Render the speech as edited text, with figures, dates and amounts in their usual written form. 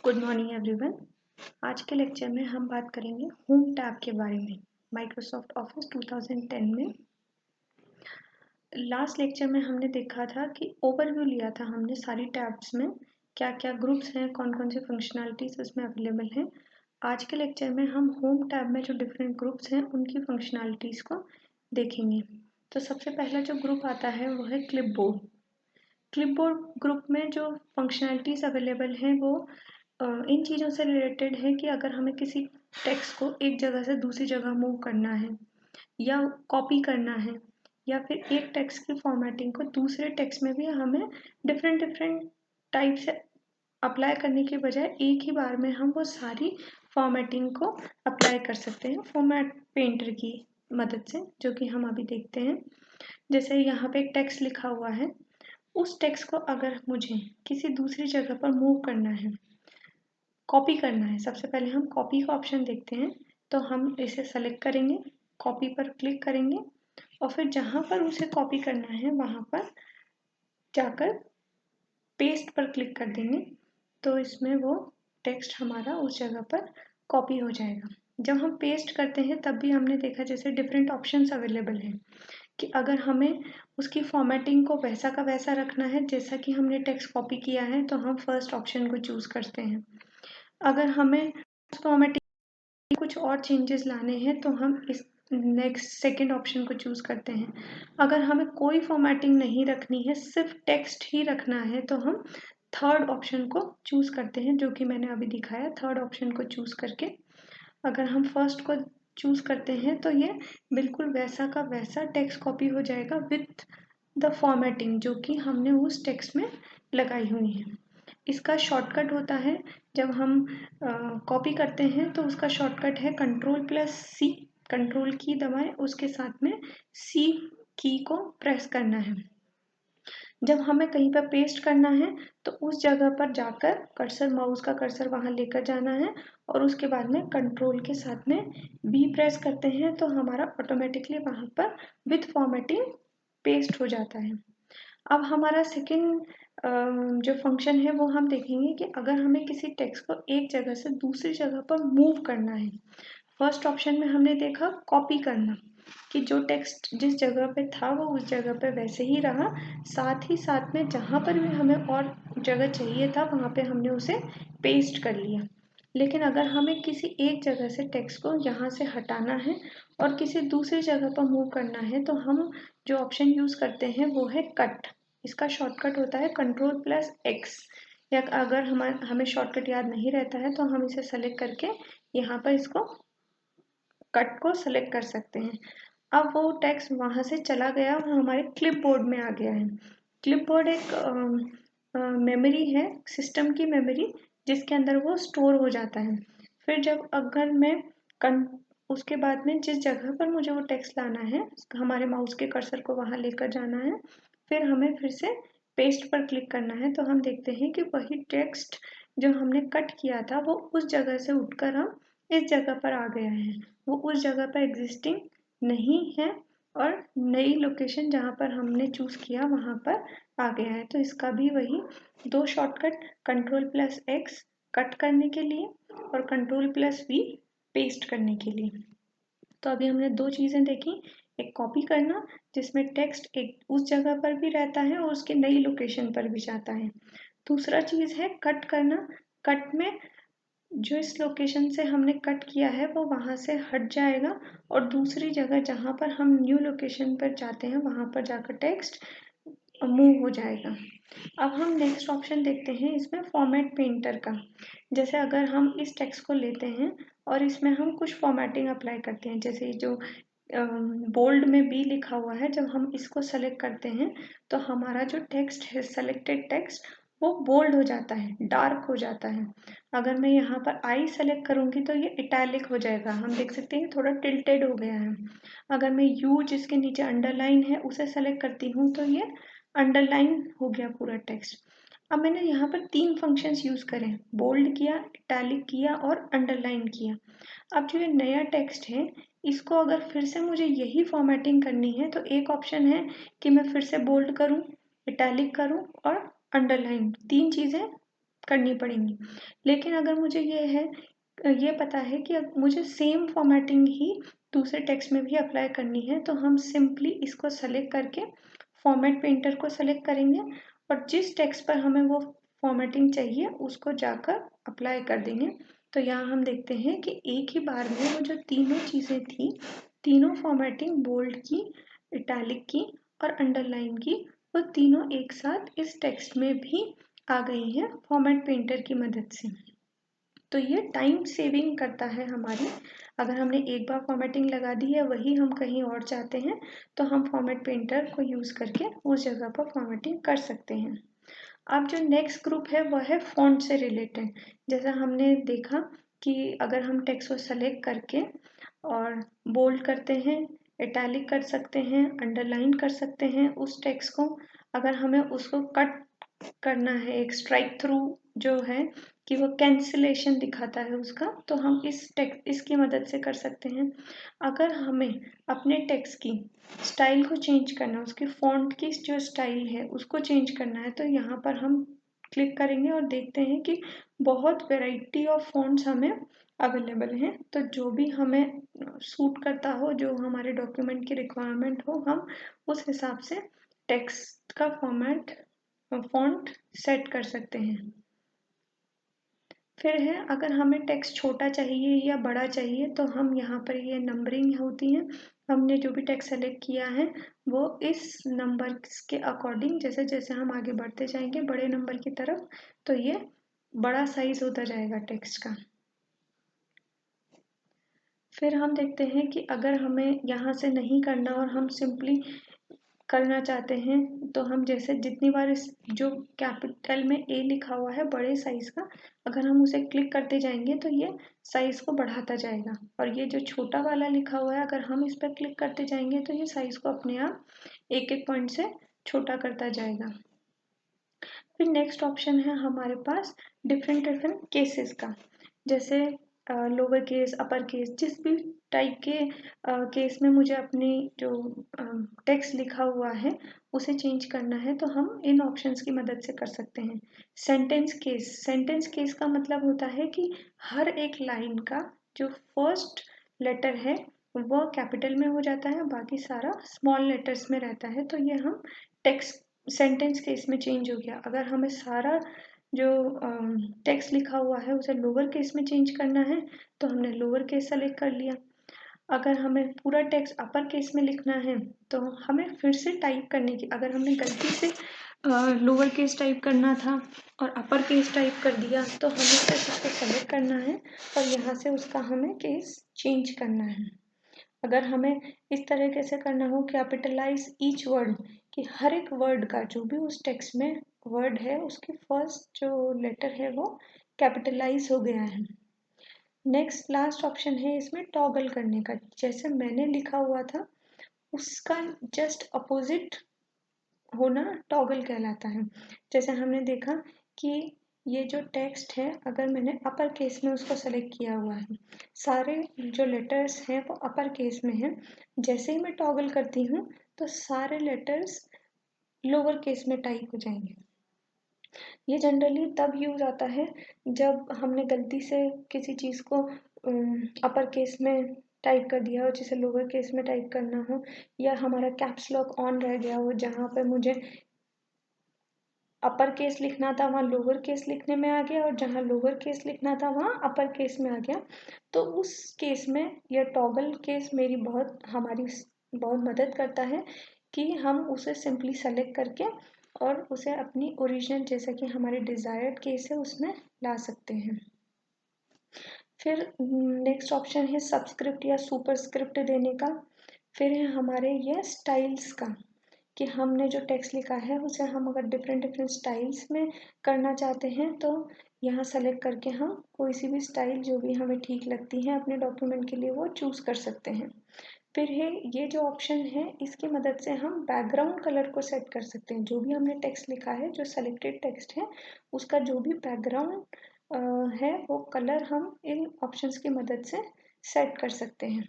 Good morning everyone. आज के lecture में हम बात करेंगे होम टैब के बारे में। माइक्रोसॉफ्ट ऑफिस 2010 में लास्ट लेक्चर में हमने देखा था कि ओवरव्यू लिया था हमने सारी टैब्स में क्या क्या ग्रुप्स हैं, कौन कौन सी फंक्शनैलिटीज उसमें अवेलेबल हैं। आज के लेक्चर में हम होम टैब में जो डिफरेंट ग्रुप्स हैं उनकी फंक्शनैलिटीज को देखेंगे। तो सबसे पहला जो ग्रुप आता है वो है क्लिपबोर्ड। क्लिपबोर्ड ग्रुप में जो फंक्शनैलिटीज अवेलेबल हैं वो इन चीज़ों से रिलेटेड है कि अगर हमें किसी टेक्स्ट को एक जगह से दूसरी जगह मूव करना है या कॉपी करना है या फिर एक टेक्स्ट की फॉर्मेटिंग को दूसरे टेक्स्ट में भी हमें डिफरेंट टाइप से अप्लाई करने के बजाय एक ही बार में हम वो सारी फॉर्मेटिंग को अप्लाई कर सकते हैं फॉर्मेट पेंटर की मदद से, जो कि हम अभी देखते हैं। जैसे यहाँ पे एक टेक्स्ट लिखा हुआ है, उस टेक्स्ट को अगर मुझे किसी दूसरी जगह पर मूव करना है, कॉपी करना है, सबसे पहले हम कॉपी का ऑप्शन देखते हैं। तो हम इसे सेलेक्ट करेंगे, कॉपी पर क्लिक करेंगे और फिर जहाँ पर उसे कॉपी करना है वहाँ पर जाकर पेस्ट पर क्लिक कर देंगे। तो इसमें वो टेक्स्ट हमारा उस जगह पर कॉपी हो जाएगा। जब हम पेस्ट करते हैं तब भी हमने देखा जैसे डिफरेंट ऑप्शंस अवेलेबल हैं कि अगर हमें उसकी फॉर्मेटिंग को वैसा का वैसा रखना है जैसा कि हमने टेक्स्ट कॉपी किया है तो हम फर्स्ट ऑप्शन को चूज़ करते हैं। अगर हमें फॉर्मेटिंग कुछ और चेंजेस लाने हैं तो हम इस नेक्स्ट सेकंड ऑप्शन को चूज़ करते हैं। अगर हमें कोई फॉर्मेटिंग नहीं रखनी है, सिर्फ टेक्स्ट ही रखना है, तो हम थर्ड ऑप्शन को चूज़ करते हैं, जो कि मैंने अभी दिखाया। थर्ड ऑप्शन को चूज़ करके अगर हम फर्स्ट को चूज़ करते हैं तो ये बिल्कुल वैसा का वैसा टेक्स्ट कॉपी हो जाएगा विथ द फॉर्मेटिंग जो कि हमने उस टेक्स्ट में लगाई हुई है। इसका शॉर्टकट होता है, जब हम कॉपी करते हैं तो उसका शॉर्टकट है कंट्रोल+C। कंट्रोल की दबाएं, उसके साथ में C की को प्रेस करना है। जब हमें कहीं पर पेस्ट करना है तो उस जगह पर जाकर कर्सर, माउस का कर्सर वहां लेकर जाना है और उसके बाद में कंट्रोल के साथ में B प्रेस करते हैं तो हमारा ऑटोमेटिकली वहां पर विथ फॉर्मेटिंग पेस्ट हो जाता है। अब हमारा सेकंड जो फंक्शन है वो हम देखेंगे कि अगर हमें किसी टेक्स्ट को एक जगह से दूसरी जगह पर मूव करना है। फर्स्ट ऑप्शन में हमने देखा कॉपी करना, कि जो टेक्स्ट जिस जगह पे था वो उस जगह पे वैसे ही रहा, साथ ही साथ में जहाँ पर भी हमें और जगह चाहिए था वहाँ पे हमने उसे पेस्ट कर लिया। लेकिन अगर हमें किसी एक जगह से टेक्स्ट को यहाँ से हटाना है और किसी दूसरी जगह पर मूव करना है तो हम जो ऑप्शन यूज़ करते हैं वो है कट। इसका शॉर्टकट होता है कंट्रोल+X। या अगर हमें शॉर्टकट याद नहीं रहता है तो हम इसे सेलेक्ट करके यहाँ पर इसको कट को सेलेक्ट कर सकते हैं। अब वो टेक्स्ट वहाँ से चला गया और हमारे क्लिपबोर्ड में आ गया है। क्लिपबोर्ड एक मेमोरी है, सिस्टम की मेमोरी, जिसके अंदर वो स्टोर हो जाता है। फिर जब अगर मैं उसके बाद में जिस जगह पर मुझे वो टेक्स्ट लाना है, हमारे माउस के कर्सर को वहाँ लेकर जाना है, फिर हमें फिर से पेस्ट पर क्लिक करना है तो हम देखते हैं कि वही टेक्स्ट जो हमने कट किया था वो उस जगह से उठकर हम इस जगह पर आ गया है। वो उस जगह पर एग्जिस्टिंग नहीं है और नई लोकेशन जहाँ पर हमने चूज़ किया वहाँ पर आ गया है। तो इसका भी वही दो शॉर्टकट, कंट्रोल+X कट करने के लिए और कंट्रोल+V पेस्ट करने के लिए। तो अभी हमने दो चीज़ें देखी, एक कॉपी करना जिसमें टेक्स्ट एक उस जगह पर भी रहता है और उसकी नई लोकेशन पर भी जाता है। दूसरा चीज़ है कट करना। कट में जो इस लोकेशन से हमने कट किया है वो वहाँ से हट जाएगा और दूसरी जगह जहाँ पर हम न्यू लोकेशन पर जाते हैं वहाँ पर जाकर टेक्स्ट मूव हो जाएगा। अब हम नेक्स्ट ऑप्शन देखते हैं इसमें फॉर्मेट पेंटर का। जैसे अगर हम इस टेक्स्ट को लेते हैं और इसमें हम कुछ फॉर्मेटिंग अप्लाई करते हैं, जैसे जो बोल्ड में B लिखा हुआ है, जब हम इसको सेलेक्ट करते हैं तो हमारा जो टेक्स्ट है, सेलेक्टेड टेक्स्ट, वो बोल्ड हो जाता है, डार्क हो जाता है। अगर मैं यहाँ पर I सेलेक्ट करूँगी तो ये इटैलिक हो जाएगा, हम देख सकते हैं थोड़ा टिल्टेड हो गया है। अगर मैं U जिसके नीचे अंडरलाइन है उसे सेलेक्ट करती हूँ तो ये अंडरलाइन हो गया पूरा टेक्स्ट। अब मैंने यहाँ पर 3 फंक्शंस यूज़ करे, बोल्ड किया, इटैलिक किया और अंडरलाइन किया। अब जो ये नया टेक्स्ट है इसको अगर फिर से मुझे यही फॉर्मेटिंग करनी है तो एक ऑप्शन है कि मैं फिर से बोल्ड करूँ, इटैलिक करूँ और अंडरलाइन, 3 चीज़ें करनी पड़ेंगी। लेकिन अगर मुझे ये पता है कि अब मुझे सेम फॉर्मेटिंग ही दूसरे टेक्स्ट में भी अप्लाई करनी है, तो हम सिंपली इसको सेलेक्ट करके फॉर्मेट पेंटर को सेलेक्ट करेंगे और जिस टेक्स्ट पर हमें वो फॉर्मेटिंग चाहिए उसको जाकर अप्लाई कर देंगे। तो यहाँ हम देखते हैं कि एक ही बार में वो जो तीनों चीज़ें थी, तीनों फॉर्मेटिंग बोल्ड की, इटैलिक की और अंडरलाइन की, वो तीनों एक साथ इस टेक्स्ट में भी आ गई हैं फॉर्मेट पेंटर की मदद से। तो ये टाइम सेविंग करता है हमारी। अगर हमने एक बार फॉर्मेटिंग लगा दी है, वही हम कहीं और चाहते हैं, तो हम फॉर्मेट पेंटर को यूज़ करके उस जगह पर फॉर्मेटिंग कर सकते हैं। अब जो नेक्स्ट ग्रुप है वह है फॉन्ट से रिलेटेड। जैसा हमने देखा कि अगर हम टेक्स्ट को सेलेक्ट करके और बोल्ड करते हैं, इटैलिक कर सकते हैं, अंडरलाइन कर सकते हैं उस टेक्स्ट को। अगर हमें उसको कट करना है, एक स्ट्राइक थ्रू जो है कि वो कैंसिलेशन दिखाता है उसका, तो हम इसकी मदद से कर सकते हैं। अगर हमें अपने टेक्स्ट की स्टाइल को चेंज करना है, उसकी फॉन्ट की जो स्टाइल है उसको चेंज करना है, तो यहाँ पर हम क्लिक करेंगे और देखते हैं कि बहुत वैरायटी ऑफ फॉन्ट्स हमें अवेलेबल हैं। तो जो भी हमें सूट करता हो, जो हमारे डॉक्यूमेंट की रिक्वायरमेंट हो, हम उस हिसाब से टेक्स्ट का फॉन्ट सेट कर सकते हैं। फिर है, अगर हमें टेक्स्ट छोटा चाहिए या बड़ा चाहिए, तो हम यहाँ पर ये नंबरिंग होती है, हमने जो भी टेक्स्ट सेलेक्ट किया है वो इस नंबर के अकॉर्डिंग जैसे जैसे हम आगे बढ़ते जाएंगे बड़े नंबर की तरफ, तो ये बड़ा साइज होता जाएगा टेक्स्ट का। फिर हम देखते हैं कि अगर हमें यहाँ से नहीं करना और हम सिंपली करना चाहते हैं, तो हम जैसे जितनी बार इस जो कैपिटल में ए लिखा हुआ है बड़े साइज का, अगर हम उसे क्लिक करते जाएंगे तो ये साइज को बढ़ाता जाएगा, और ये जो छोटा वाला लिखा हुआ है अगर हम इस पर क्लिक करते जाएंगे तो ये साइज को अपने आप एक एक पॉइंट से छोटा करता जाएगा। फिर नेक्स्ट ऑप्शन है हमारे पास डिफरेंट केसेस का। जैसे लोअर केस, अपर केस, जिस भी टाइप के केस में मुझे अपनी जो टेक्स्ट लिखा हुआ है उसे चेंज करना है, तो हम इन ऑप्शंस की मदद से कर सकते हैं। सेंटेंस केस का मतलब होता है कि हर एक लाइन का जो फर्स्ट लेटर है वह कैपिटल में हो जाता है, बाकी सारा स्मॉल लेटर्स में रहता है। तो ये हम टेक्स्ट सेंटेंस केस में चेंज हो गया। अगर हमें सारा जो टेक्स्ट लिखा हुआ है उसे लोअर केस में चेंज करना है, तो हमने लोअर केस सेलेक्ट कर लिया। अगर हमें पूरा टेक्स्ट अपर केस में लिखना है, तो हमें फिर से टाइप करने की, अगर हमने गलती से लोअर केस टाइप करना था और अपर केस टाइप कर दिया, तो हमें फिर उसको सेलेक्ट करना है और यहाँ से उसका हमें केस चेंज करना है। अगर हमें इस तरीके से करना हो, कैपिटलाइज ईच वर्ड, कि हर एक वर्ड का जो भी उस टेक्स्ट में वर्ड है उसकी फर्स्ट जो लेटर है वो कैपिटलाइज हो गया है। नेक्स्ट लास्ट ऑप्शन है इसमें टॉगल करने का। जैसे मैंने लिखा हुआ था उसका जस्ट अपोजिट होना टॉगल कहलाता है। जैसे हमने देखा कि ये जो टेक्स्ट है अगर मैंने अपर केस में उसको सेलेक्ट किया हुआ है, सारे जो लेटर्स हैं वो अपर केस में हैं, जैसे ही मैं टॉगल करती हूँ तो सारे लेटर्स लोअर केस में टाइप हो जाएंगे। ये जनरली तब यूज आता है जब हमने गलती से किसी चीज़ को अपर केस में टाइप कर दिया हो जिसे लोअर केस में टाइप करना हो, या हमारा कैप्स लॉक ऑन रह गया हो, जहाँ पर मुझे अपर केस लिखना था वहाँ लोअर केस लिखने में आ गया और जहाँ लोअर केस लिखना था वहाँ अपर केस में आ गया। तो उस केस में यह टॉगल केस हमारी बहुत मदद करता है कि हम उसे सिंपली सेलेक्ट करके और उसे अपनी ओरिजिनल जैसा कि हमारे डिज़ायर्ड केस है उसमें ला सकते हैं। फिर नेक्स्ट ऑप्शन है सबस्क्रिप्ट या सुपरस्क्रिप्ट देने का। फिर है हमारे ये स्टाइल्स का, कि हमने जो टेक्स्ट लिखा है उसे हम अगर डिफरेंट स्टाइल्स में करना चाहते हैं तो यहाँ सेलेक्ट करके हम कोई सी भी स्टाइल जो भी हमें ठीक लगती है अपने डॉक्यूमेंट के लिए वो चूज़ कर सकते हैं। फिर है ये जो ऑप्शन है इसकी मदद से हम बैकग्राउंड कलर को सेट कर सकते हैं। जो भी हमने टेक्स्ट लिखा है, जो सेलेक्टेड टेक्स्ट है, उसका जो भी बैकग्राउंड है वो कलर हम इन ऑप्शंस की मदद से सेट कर सकते हैं।